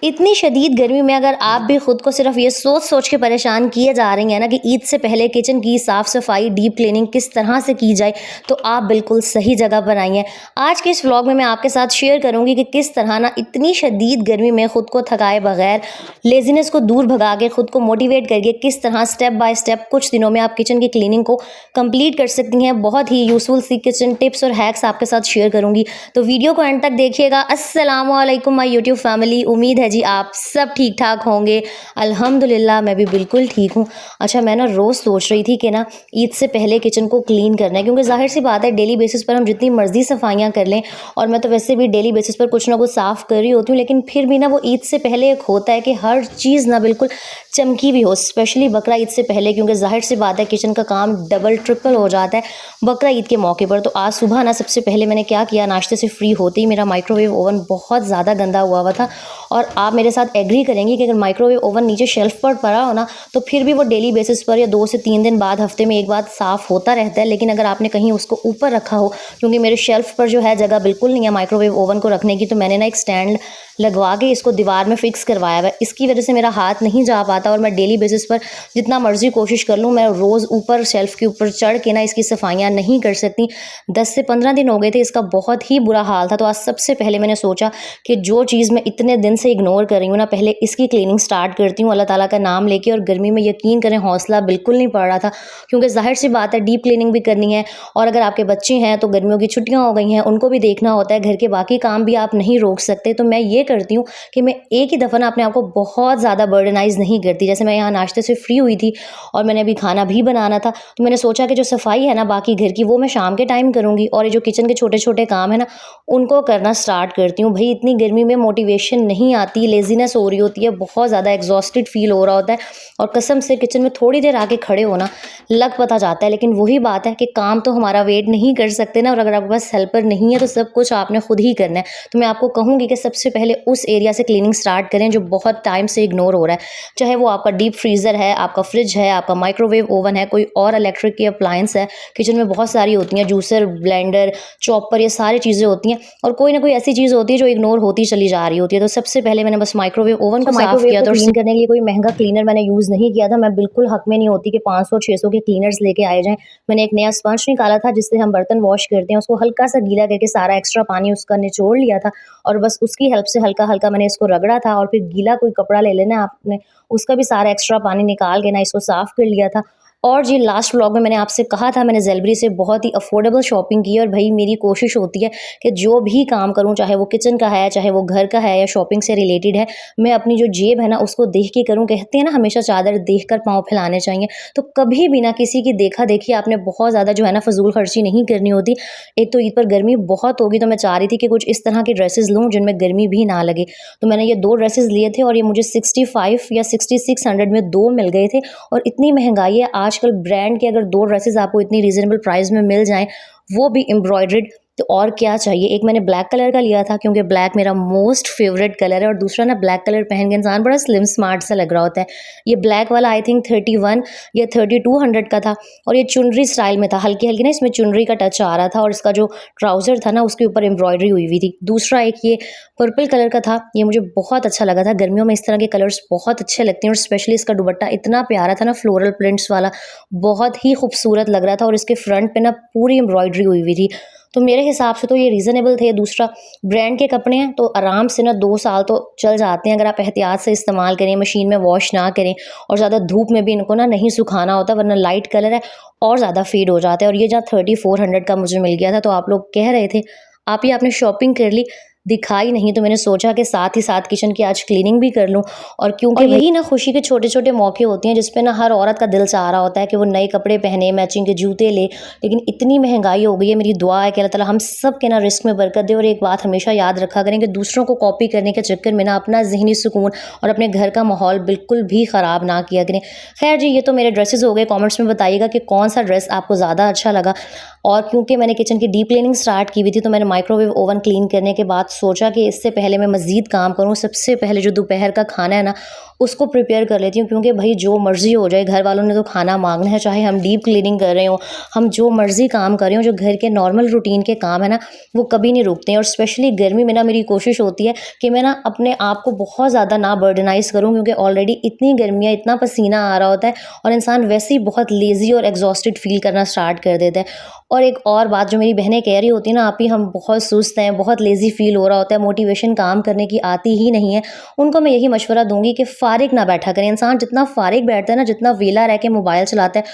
इतनी शदीद गर्मी में अगर आप भी खुद को सिर्फ ये सोच सोच के परेशान किए जा रही हैं ना कि ईद से पहले किचन की साफ़ सफाई डीप क्लीनिंग किस तरह से की जाए, तो आप बिल्कुल सही जगह पर आई हैं। आज के इस व्लॉग में मैं आपके साथ शेयर करूंगी कि किस तरह ना इतनी शदीद गर्मी में खुद को थकाए बगैर, लेजीनेस को दूर भगा के, खुद को मोटिवेट करके किस तरह स्टेप बाय स्टेप कुछ दिनों में आप किचन की क्लीनिंग को कंप्लीट कर सकती हैं। बहुत ही यूजफुल सी किचन टिप्स और हैक्स आपके साथ शेयर करूंगी, तो वीडियो को एंड तक देखिएगा। अस्सलामु अलैकुम माय यूट्यूब फैमिली, उम्मीद है जी आप सब ठीक ठाक होंगे। अल्हम्दुलिल्लाह मैं भी बिल्कुल ठीक हूँ। अच्छा, मैं ना रोज़ सोच रही थी कि ना ईद से पहले किचन को क्लीन करना है, क्योंकि जाहिर सी बात है डेली बेसिस पर हम जितनी मर्जी सफाइयाँ कर लें, और मैं तो वैसे भी डेली बेसिस पर कुछ ना कुछ साफ़ कर रही होती हूँ, लेकिन फिर भी ना वो ईद से पहले एक होता है कि हर चीज़ ना बिल्कुल चमकी भी हो, स्पेशली बकरा ईद से पहले, क्योंकि जाहिर सी बात है किचन का काम डबल ट्रिपल हो जाता है बकरा ईद के मौके पर। तो आज सुबह ना सबसे पहले मैंने क्या किया, नाश्ते से फ्री होते ही मेरा माइक्रोवेव ओवन बहुत ज़्यादा गंदा हुआ था। और आप मेरे साथ एग्री करेंगे कि अगर माइक्रोवेव ओवन नीचे शेल्फ पर पड़ा हो ना, तो फिर भी वो डेली बेसिस पर या 2 से 3 दिन बाद, हफ्ते में एक बार साफ़ होता रहता है। लेकिन अगर आपने कहीं उसको ऊपर रखा हो, क्योंकि मेरे शेल्फ पर जो है जगह बिल्कुल नहीं है माइक्रोवेव ओवन को रखने की, तो मैंने ना एक स्टैंड लगवा के इसको दीवार में फिक्स करवाया हुआ है। इसकी वजह से मेरा हाथ नहीं जा पाता, और मैं डेली बेसिस पर जितना मर्जी कोशिश कर लूँ, मैं रोज़ ऊपर शेल्फ के ऊपर चढ़ के ना इसकी सफाइयाँ नहीं कर सकती। 10 से 15 दिन हो गए थे, इसका बहुत ही बुरा हाल था। तो आज सबसे पहले मैंने सोचा कि जो चीज़ मैं इतने दिन से इग्नोर कर रही हूँ ना, पहले इसकी क्लीनिंग स्टार्ट करती हूँ अल्लाह ताला का नाम लेके। और गर्मी में यकीन करें हौसला बिल्कुल नहीं पड़ रहा था, क्योंकि जाहिर सी बात है डीप क्लीनिंग भी करनी है, और अगर आपके बच्चे हैं तो गर्मियों की छुट्टियाँ हो गई हैं, उनको भी देखना होता है, घर के बाकी काम भी आप नहीं रोक सकते। तो मैं ये करती हूँ कि मैं एक ही दफ़ा ना अपने आप को बहुत ज़्यादा बर्डनाइज नहीं करती। जैसे मैं यहाँ नाश्ते से फ्री हुई थी और मैंने अभी खाना भी बनाना था, तो मैंने सोचा कि जो सफाई है ना बाकी घर की, वो मैं शाम के टाइम करूँगी, और ये जो किचन के छोटे छोटे काम है ना, उनको करना स्टार्ट करती हूँ। भाई इतनी गर्मी में मोटिवेशन नहीं आती, लेजीनेस हो रही होती है, बहुत ज़्यादा एग्जॉस्टेड फील हो रहा होता है, और कसम से किचन में थोड़ी देर आके खड़े होना लग पता जाता है। लेकिन वही बात है कि काम तो हमारा वेट नहीं कर सकते ना, और अगर आपके पास हेल्पर नहीं है तो सब कुछ आपने खुद ही करना है। तो मैं आपको कहूँगी कि सबसे पहले उस एरिया से क्लीनिंग स्टार्ट करें जो बहुत टाइम से इग्नोर हो रहा है, चाहे वो आपका डीप फ्रीज़र है, आपका फ्रिज है, आपका माइक्रोवेव ओवन है, कोई और इलेक्ट्रिक की अप्लायंस है। किचन में बहुत सारी होती हैं, जूसर, ब्लेंडर, चॉपर, ये सारी चीज़ें होती हैं, और कोई ना कोई ऐसी चीज़ होती है जो इग्नोर होती चली जा रही होती है। तो सबसे पहले मैंने बस माइक्रोवेव ओवन को साफ़ किया था, और क्लीन करने के लिए कोई महंगा क्लीनर मैंने यूज़ नहीं किया था। मैं बिल्कुल हक में नहीं होती कि 500-600 के क्लीनर्स लेके आए जाएँ। मैंने एक नया स्पंज निकाला था जिससे हम बर्तन वॉश करते हैं, उसको हल्का सा गीला करके सारा एक्स्ट्रा पानी उसका निचोड़ लिया था, और बस उसकी हेल्प से हल्का हल्का मैंने इसको रगड़ा था। और फिर गीला कोई कपड़ा ले लेना आपने, उसका भी सारा एक्स्ट्रा पानी निकाल के ना इसको साफ़ कर लिया था। और जी लास्ट व्लॉग में मैंने आपसे कहा था, मैंने ज़ेलबरी से बहुत ही अफोर्डेबल शॉपिंग की है। और भाई मेरी कोशिश होती है कि जो भी काम करूं, चाहे वो किचन का है, चाहे वो घर का है, या शॉपिंग से रिलेटेड है, मैं अपनी जो जेब है ना उसको देख के करूं। कहते हैं ना हमेशा चादर देख कर पाँव फैलाने चाहिए, तो कभी भी ना किसी की देखा देखी आपने बहुत ज़्यादा जो है ना फजूल खर्ची नहीं करनी होती। एक तो ईद पर गर्मी बहुत होगी, तो मैं चाह रही थी कि कुछ इस तरह के ड्रेसेस लूँ जिनमें गर्मी भी ना लगे। तो मैंने ये 2 ड्रेसेस लिए थे, और ये मुझे 65 या 6600 में 2 मिल गए थे। और इतनी महंगाई है आजकल, ब्रांड के अगर 2 ड्रेसेस आपको इतनी रीजनेबल प्राइस में मिल जाएं, वो भी एम्ब्रॉयडर्ड, तो और क्या चाहिए। एक मैंने ब्लैक कलर का लिया था, क्योंकि ब्लैक मेरा मोस्ट फेवरेट कलर है, और दूसरा ना ब्लैक कलर पहन के इंसान बड़ा स्लिम स्मार्ट सा लग रहा होता है। ये ब्लैक वाला आई थिंक 31 या 3200 का था, और ये चुनरी स्टाइल में था, हल्की हल्की ना इसमें चुनरी का टच आ रहा था, और इसका जो ट्राउज़र था ना उसके ऊपर एम्ब्रॉयडरी हुई हुई थी। दूसरा एक ये पर्पल कलर का था, ये मुझे बहुत अच्छा लगा था। गर्मियों में इस तरह के कलर्स बहुत अच्छे लगते हैं, और स्पेशली इसका दुपट्टा इतना प्यारा था ना, फ्लोरल प्रिंट्स वाला, बहुत ही खूबसूरत लग रहा था, और इसके फ्रंट पे ना पूरी एम्ब्रॉयडरी हुई हुई थी। तो मेरे हिसाब से तो ये रीज़नेबल थे। दूसरा ब्रांड के कपड़े हैं तो आराम से ना 2 साल तो चल जाते हैं, अगर आप एहतियात से इस्तेमाल करें, मशीन में वॉश ना करें, और ज़्यादा धूप में भी इनको ना नहीं सुखाना होता, वरना लाइट कलर है और ज़्यादा फेड हो जाता है। और ये जहाँ 3400 का मुझे मिल गया था, तो आप लोग कह रहे थे आप ही आपने शॉपिंग कर ली, दिखाई नहीं, तो मैंने सोचा कि साथ ही साथ किचन की आज क्लीनिंग भी कर लूँ। और क्योंकि यही ना खुशी के छोटे छोटे मौके होते हैं जिसपे ना हर औरत का दिल चाह रहा होता है कि वो नए कपड़े पहने, मैचिंग के जूते ले। लेकिन इतनी महंगाई हो गई है, मेरी दुआ है कि अल्लाह ताला हम सब के ना रिस्क में बरकत दे। और एक बात हमेशा याद रखा करें कि दूसरों को कॉपी करने के चक्कर में ना अपना ज़हनी सुकून और अपने घर का माहौल बिल्कुल भी ख़राब ना किया करें। खैर जी, ये तो मेरे ड्रेसेस हो गए। कॉमेंट्स में बताइएगा कि कौन सा ड्रेस आपको ज़्यादा अच्छा लगा। और क्योंकि मैंने किचन की डीप क्लीनिंग स्टार्ट की हुई थी, तो मैंने माइक्रोवेव ओवन क्लीन करने के बाद सोचा कि इससे पहले मैं मज़ीद काम करूँ, सबसे पहले जो दोपहर का खाना है ना उसको प्रिपेयर कर लेती हूँ, क्योंकि भाई जो मर्ज़ी हो जाए घर वालों ने तो खाना मांगना है, चाहे हम डीप क्लीनिंग कर रहे हो, हम जो मर्ज़ी काम कर रहे हो, जो घर के नॉर्मल रूटीन के काम है ना वो कभी नहीं रुकते हैं। और स्पेशली गर्मी में ना मेरी कोशिश होती है कि मैं ना अपने आप को बहुत ज़्यादा ना बर्डनाइज़ करूँ, क्योंकि ऑलरेडी इतनी गर्मी है, इतना पसीना आ रहा होता है और इंसान वैसे ही बहुत लेज़ी और एग्जॉस्टेड फील करना स्टार्ट कर देता है। और एक और बात जो मेरी बहनें कह रही होती है ना, आप ही हम बहुत सुस्त हैं, बहुत लेज़ी फील हो रहा होता है, मोटिवेशन काम करने की आती ही नहीं है, उनको मैं यही मशवरा दूंगी कि फ़ारिग ना बैठा करें। इंसान जितना फ़ारिग बैठता है ना, जितना वेला रह के मोबाइल चलाता है,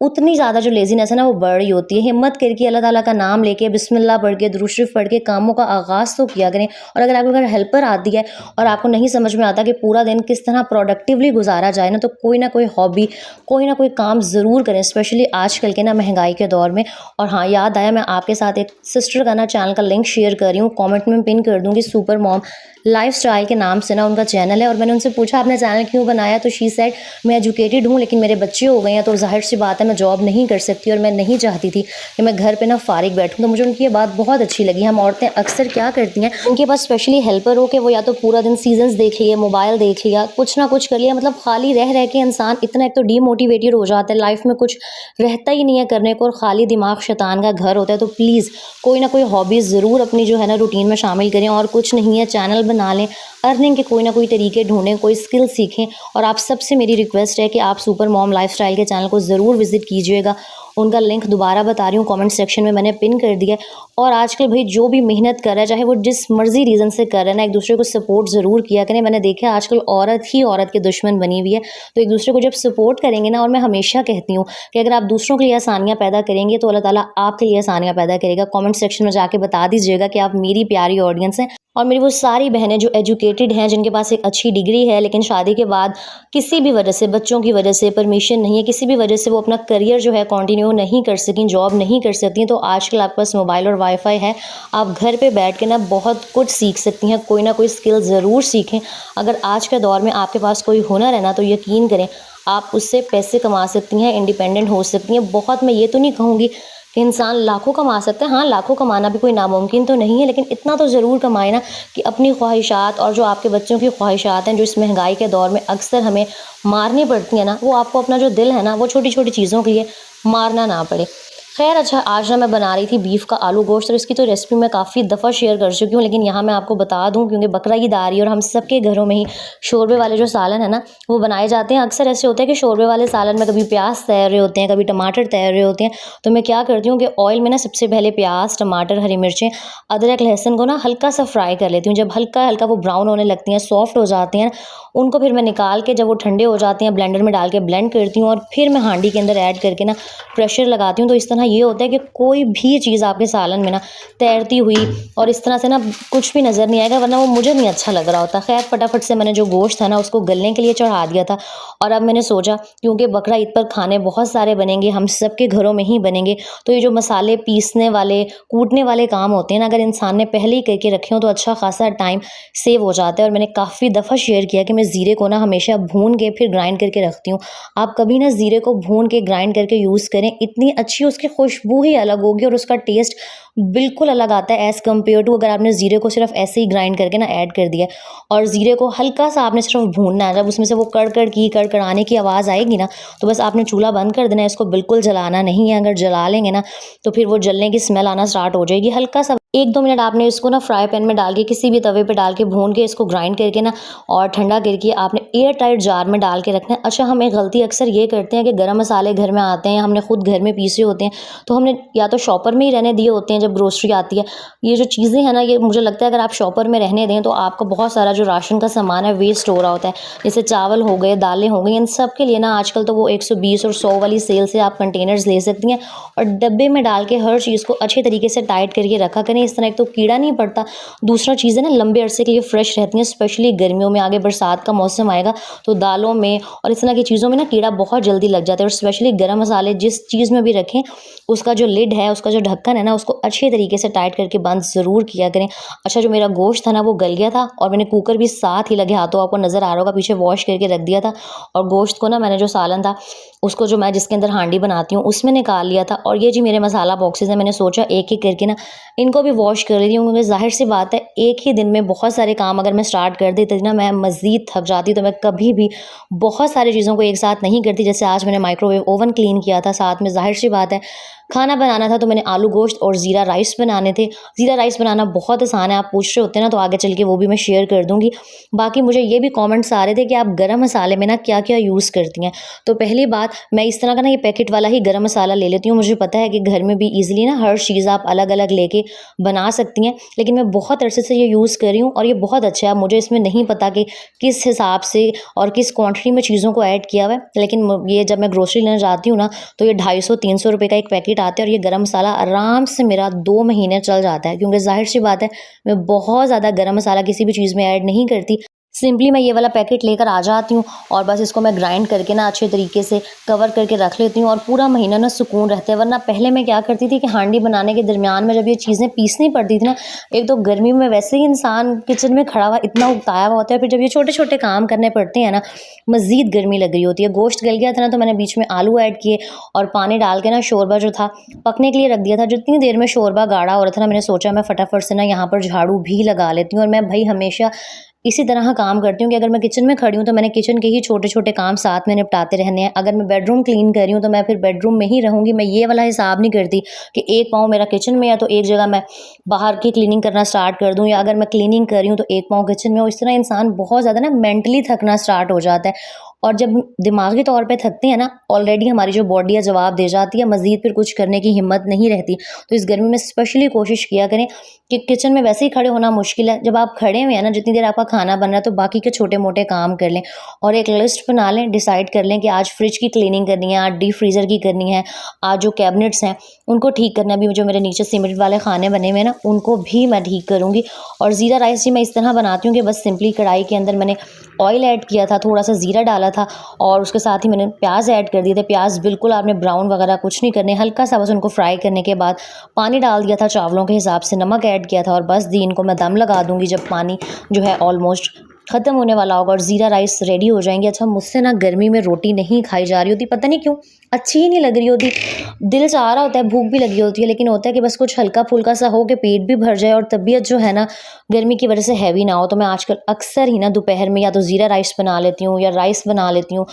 उतनी ज़्यादा जो लेज़ीनेस है ना वो बढ़ रही होती है। हिम्मत करके अल्लाह ताला का नाम लेके बिस्मिल्लाह पढ़ के दुरूद शरीफ पढ़ के कामों का आगाज़ तो किया करें। और अगर आपके घर हेल्पर आती है और आपको नहीं समझ में आता कि पूरा दिन किस तरह प्रोडक्टिवली गुजारा जाए ना, तो कोई ना कोई हॉबी, कोई ना कोई काम ज़रूर करें, स्पेशली आजकल के ना महंगाई के दौर में। और हाँ, याद आया, मैं आपके साथ एक सिस्टर का ना चैनल का लिंक शेयर कर रही हूँ, कॉमेंट में पिन कर दूँगी। सुपर मॉम लाइफस्टाइल के नाम से ना उनका चैनल है। और मैंने उनसे पूछा आपने चैनल क्यों बनाया, तो शी सेड मैं एजुकेटेड हूँ लेकिन मेरे बच्चे हो गए हैं, तो जाहिर सी बात है मैं जॉब नहीं कर सकती और मैं नहीं चाहती थी कि मैं घर पे ना फारिग बैठूँ। तो मुझे उनकी ये बात बहुत अच्छी लगी। हम औरतें अक्सर क्या करती हैं, उनके पास स्पेशली हेल्पर हो के वो या तो पूरा दिन सीजन्स देख लिए, मोबाइल देख लिया, कुछ ना कुछ कर लिया, मतलब खाली रह रह के इंसान इतना एक तो डीमोटिवेटेड हो जाता है, लाइफ में कुछ रहता ही नहीं है करने को और खाली दिमाग शैतान का घर होता है। तो प्लीज़ कोई ना कोई हॉबीज़ ज़रूर अपनी जो है ना रूटीन में शामिल करें। और कुछ नहीं है, चैनल बना लें, अर्निंग के कोई ना कोई तरीके ढूंढें, कोई स्किल सीखें। और आप सबसे मेरी रिक्वेस्ट है कि आप सुपर मॉम लाइफस्टाइल के चैनल को ज़रूर विजिट कीजिएगा। उनका लिंक दोबारा बता रही हूँ, कमेंट सेक्शन में मैंने पिन कर दिया है। और आजकल भाई जो भी मेहनत कर रहा है, चाहे वो जिस मर्जी रीज़न से कर रहे हैं ना, एक दूसरे को सपोर्ट ज़रूर किया करें। मैंने देखा है आजकल औरत ही औरत के दुश्मन बनी हुई है, तो एक दूसरे को जब सपोर्ट करेंगे ना, और मैं हमेशा कहती हूँ कि अगर आप दूसरों के लिए आसानियाँ पैदा करेंगे तो अल्लाह ताला आपके लिए आसानियाँ पैदा करेगा। कमेंट सेक्शन में जाके बता दीजिएगा कि आप मेरी प्यारी ऑडियंस हैं और मेरी वो सारी बहनें जो एजुकेटेड हैं, जिनके पास एक अच्छी डिग्री है लेकिन शादी के बाद किसी भी वजह से, बच्चों की वजह से, परमिशन नहीं है, किसी भी वजह से वो अपना करियर जो है कंटिन्यू नहीं कर सकें, जॉब नहीं कर सकती। तो आजकल आपके पास मोबाइल और वाईफाई है, आप घर पे बैठ के ना बहुत कुछ सीख सकती हैं, कोई ना कोई स्किल ज़रूर सीखें। अगर आज के दौर में आपके पास कोई हुनर है ना, तो यकीन करें आप उससे पैसे कमा सकती हैं, इंडिपेंडेंट हो सकती हैं। बहुत, मैं ये तो नहीं कहूँगी कि इंसान लाखों कमा सकता है, हाँ लाखों कमाना भी कोई नामुमकिन तो नहीं है, लेकिन इतना तो ज़रूर कमाए ना कि अपनी ख्वाहिशात और जो आपके बच्चों की ख्वाहिशात हैं, जो इस महंगाई के दौर में अक्सर हमें मारनी पड़ती है ना, वो आपको अपना जो दिल है ना वो छोटी छोटी चीज़ों के लिए मारना ना पड़े। खैर अच्छा, आज ना मैं बना रही थी बीफ का आलू गोश्त, और इसकी तो रेसिपी मैं काफ़ी दफ़ा शेयर कर चुकी हूँ, लेकिन यहाँ मैं आपको बता दूँ क्योंकि बकरा ईद आ रही है और हम सबके घरों में ही शोरबे वाले जो सालन है ना वो बनाए जाते हैं। अक्सर ऐसे होता है कि शोरबे वाले सालन में कभी प्याज तैर रहे होते हैं, कभी टमाटर तैर रहे होते हैं। तो मैं क्या करती हूँ कि ऑयल में ना सबसे पहले प्याज, टमाटर, हरी मिर्चें, अदरक, लहसुन को ना हल्का सा फ्राई कर लेती हूँ। जब हल्का हल्का वो ब्राउन होने लगती हैं, सॉफ्ट हो जाती हैं, उनको फिर मैं निकाल के, जब वो ठंडे हो जाते हैं, ब्लेंडर में डाल के ब्लेंड करती हूँ और फिर मैं हांडी के अंदर ऐड करके ना प्रेशर लगाती हूँ। तो इस तरह ये होता है कि कोई भी चीज़ आपके सालन में ना तैरती हुई और इस तरह से ना कुछ भी नज़र नहीं आएगा, वरना वो मुझे नहीं अच्छा लग रहा होता। खैर फटाफट से मैंने जो गोश्त था ना उसको गलने के लिए चढ़ा दिया था। और अब मैंने सोचा क्योंकि बकरा ईद पर खाने बहुत सारे बनेंगे, हम सबके घरों में ही बनेंगे, तो ये जो मसाले पीसने वाले, कूटने वाले काम होते हैं ना, अगर इंसान ने पहले ही करके रखे हो तो अच्छा खासा टाइम सेव हो जाता है। और मैंने काफ़ी दफ़ा शेयर किया कि मैं ज़ीरे को ना हमेशा भून के फिर ग्राइंड करके रखती हूँ। आप कभी ना ज़ीरे को भून के ग्राइंड करके यूज़ करें, इतनी अच्छी उसकी खुशबू ही अलग होगी और उसका टेस्ट बिल्कुल अलग आता है एज़ कम्पेयर टू अगर आपने ज़ीरे को सिर्फ ऐसे ही ग्राइंड करके ना ऐड कर दिया। और ज़ीरे को हल्का सा आपने सिर्फ भूनना है, जब उसमें से वो कड़कड़ाने की आवाज़ आएगी ना, तो बस आपने चूल्हा बंद कर देना है, इसको बिल्कुल जलाना नहीं है। अगर जला लेंगे ना तो फिर वो जलने की स्मेल आना स्टार्ट हो जाएगी। हल्का सा 1-2 मिनट आपने इसको ना फ्राई पैन में डाल के, किसी भी तवे पे डाल के भून के इसको ग्राइंड करके ना और ठंडा करके आपने एयर टाइट जार में डाल के रखना है। अच्छा, हम एक गलती अक्सर ये करते हैं कि गरम मसाले घर में आते हैं, हमने खुद घर में पीसे होते हैं, तो हमने या तो शॉपर में ही रहने दिए होते हैं जब ग्रोसरी आती है। ये जो चीज़ें हैं ना, ये मुझे लगता है अगर आप शॉपर में रहने दें तो आपका बहुत सारा जो राशन का सामान है वेस्ट हो रहा होता है। जैसे चावल हो गए, दालें हो गई, इन सब के लिए ना आजकल तो वो 120 और 100 वाली सेल से आप कंटेनर्स ले सकती हैं और डब्बे में डाल के हर चीज़ को अच्छे तरीके से टाइट करके रखा करें। इस तरह एक तो कीड़ा नहीं पड़ता, दूसरा चीज़ें ना लंबे अरसे के लिए फ्रेश रहती हैं। स्पेशली गर्मियों में, आगे बरसात का मौसम आएगा तो दालों में और इस तरह की चीज़ों में ना कीड़ा बहुत जल्दी लग जाता है। और स्पेशली गर्म मसाले जिस चीज़ में भी रखें, उसका जो लिड है, उसका जो ढक्कन है ना, उसको अच्छे तरीके से टाइट करके बंद ज़रूर किया करें। अच्छा, जो मेरा गोश्त था ना वो गल गया था और मैंने कुकर भी साथ ही लगे हाथों, आपको नज़र आ रहा होगा पीछे, वॉश करके रख दिया था। और गोश्त को ना मैंने जो सालन था उसको, जो मैं जिसके अंदर हांडी बनाती हूँ, उसमें निकाल लिया था। और ये जी मेरे मसाला बॉक्सेस हैं, मैंने सोचा एक एक करके ना इनको भी वॉश कर लेती हूँ, क्योंकि ज़ाहिर सी बात है एक ही दिन में बहुत सारे काम अगर मैं स्टार्ट कर देती ना, मैं मज़ीद थक जाती। तो मैं कभी भी बहुत सारी चीज़ों को एक साथ नहीं करती। जैसे आज मैंने माइक्रोवेव ओवन क्लीन किया था, साथ में ज़ाहिर सी बात है खाना बनाना था, तो मैंने आलू गोश्त और ज़ीरा राइस बनाने थे। ज़ीरा राइस बनाना बहुत आसान है, आप पूछ रहे होते हैं ना, तो आगे चल के वो भी मैं शेयर कर दूँगी। बाकी मुझे ये भी कमेंट्स आ रहे थे कि आप गरम मसाले में ना क्या-क्या यूज़ करती हैं। तो पहली बात, मैं इस तरह का ना ये पैकेट वाला ही गरम मसाला ले लेती हूँ। मुझे पता है कि घर में भी ईज़िली ना हर चीज़ आप अलग-अलग लेके बना सकती हैं, लेकिन मैं बहुत अरसे से ये यूज़ कर रही हूँ और ये बहुत अच्छा है। मुझे इसमें नहीं पता कि किस हिसाब से और किस क्वांटिटी में चीज़ों को ऐड किया हुआ है, लेकिन ये जब मैं ग्रोसरी लेने जाती हूँ ना, तो ये 250-300 रुपए का एक पैकेट आता है और ये गरम मसाला आराम से मेरा 2 महीने चल जाता है, क्योंकि ज़ाहिर-सी बात है मैं बहुत ज़्यादा गरम मसाला किसी भी चीज़ में ऐड नहीं करती। सिंपली मैं ये वाला पैकेट लेकर आ जाती हूँ और बस इसको मैं ग्राइंड करके ना अच्छे तरीके से कवर करके रख लेती हूँ और पूरा महीना ना सुकून रहता है। वरना पहले मैं क्या करती थी कि हांडी बनाने के दरमियान में जब ये चीज़ें पीसनी पड़ती थी ना, एक तो गर्मी में वैसे ही इंसान किचन में खड़ा हुआ इतना उकताया हुआ होता है, फिर जब ये छोटे-छोटे काम करने पड़ते हैं ना, मज़ीद गर्मी लग रही होती है। गोश्त गल गया था ना, तो मैंने बीच में आलू ऐड किए और पानी डाल के ना शोरबा जो था पकने के लिए रख दिया था। जितनी देर में शोरबा गाढ़ा हो रहा था ना, मैंने सोचा मैं फटाफट से ना यहाँ पर झाड़ू भी लगा लेती हूँ। और मैं भई हमेशा इसी तरह काम करती हूँ कि अगर मैं किचन में खड़ी हूँ तो मैंने किचन के ही छोटे-छोटे काम साथ में निपटाते रहने हैं। अगर मैं बेडरूम क्लीन कर रही हूँ तो मैं फिर बेडरूम में ही रहूँगी। मैं ये वाला हिसाब नहीं करती कि एक पाँव मेरा किचन में है तो एक जगह मैं बाहर की क्लीनिंग करना स्टार्ट कर दूँ, या अगर मैं क्लीनिंग कर रही हूँ तो एक पाँव किचन में हो। इस तरह इंसान बहुत ज़्यादा ना मेंटली थकना स्टार्ट हो जाता है। और जब दिमागी तौर पे थकते हैं ना, ऑलरेडी हमारी जो बॉडी है जवाब दे जाती है, मज़ीद फिर कुछ करने की हिम्मत नहीं रहती। तो इस गर्मी में स्पेशली कोशिश किया करें कि किचन में वैसे ही खड़े होना मुश्किल है, जब आप खड़े हुए हैं ना, जितनी देर आपका खाना बन रहा है, तो बाकी के छोटे-मोटे काम कर लें और एक लिस्ट बना लें, डिसाइड कर लें कि आज फ्रिज की क्लीनिंग करनी है, आज डीप फ्रीज़र की करनी है, आज जो कैबिनेट्स हैं, उनको ठीक करना है। अभी जो मेरे नीचे सीमेंट वाले खाने बने हुए हैं ना, उनको भी मैं ठीक करूँगी। और ज़ीरा राइस जी मैं इस तरह बनाती हूँ कि बस सिंपली कढ़ाई के अंदर मैंने ऑयल ऐड किया था, थोड़ा-सा ज़ीरा डाला था और उसके साथ ही मैंने प्याज़ ऐड कर दिए थे। प्याज़ बिल्कुल आपने ब्राउन वगैरह कुछ नहीं करने, हल्का-सा बस उनको फ्राई करने के बाद पानी डाल दिया था चावलों के हिसाब से, नमक ऐड किया था और बस दी इनको मैं दम लगा दूँगी जब पानी जो है ऑलमोस्ट ख़त्म होने वाला होगा और ज़ीरा राइस रेडी हो जाएँगे। अच्छा, मुझसे ना गर्मी में रोटी नहीं खाई जा रही होती, पता नहीं क्यों, अच्छी ही नहीं लग रही होती। दिल चाह रहा होता है, भूख भी लगी होती है, लेकिन होता है कि बस कुछ हल्का-फुल्का सा हो कि पेट भी भर जाए और तबीयत जो है ना गर्मी की वजह से हैवी ना हो। तो मैं आजकल अक्सर ही ना दोपहर में या तो ज़ीरा राइस बना लेती हूँ या राइस बना लेती हूँ।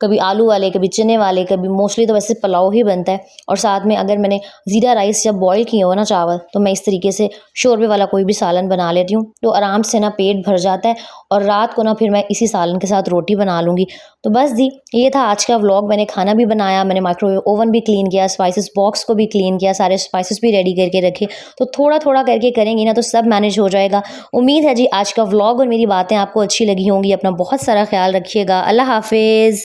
कभी आलू वाले, कभी चने वाले, कभी मोस्टली तो वैसे पुलाव ही बनता है। और साथ में अगर मैंने ज़ीरा राइस जब बॉयल किए हो ना चावल, तो मैं इस तरीके से शोरबे वाला कोई भी सालन बना लेती हूँ, तो आराम से ना पेट भर जाता है और रात को ना फिर मैं इसी सालन के साथ रोटी बना लूँगी। तो बस जी, ये था आज का व्लॉग। मैंने खाना भी बनाया, मैंने माइक्रोवेव ओवन भी क्लीन किया, स्पाइसेस बॉक्स को भी क्लीन किया, सारे स्पाइसेस भी रेडी करके रखे। तो थोड़ा-थोड़ा करके करेंगी ना तो सब मैनेज हो जाएगा। उम्मीद है जी आज का व्लॉग और मेरी बातें आपको अच्छी लगी होंगी। अपना बहुत सारा ख्याल रखिएगा। अल्लाह हाफ़िज़।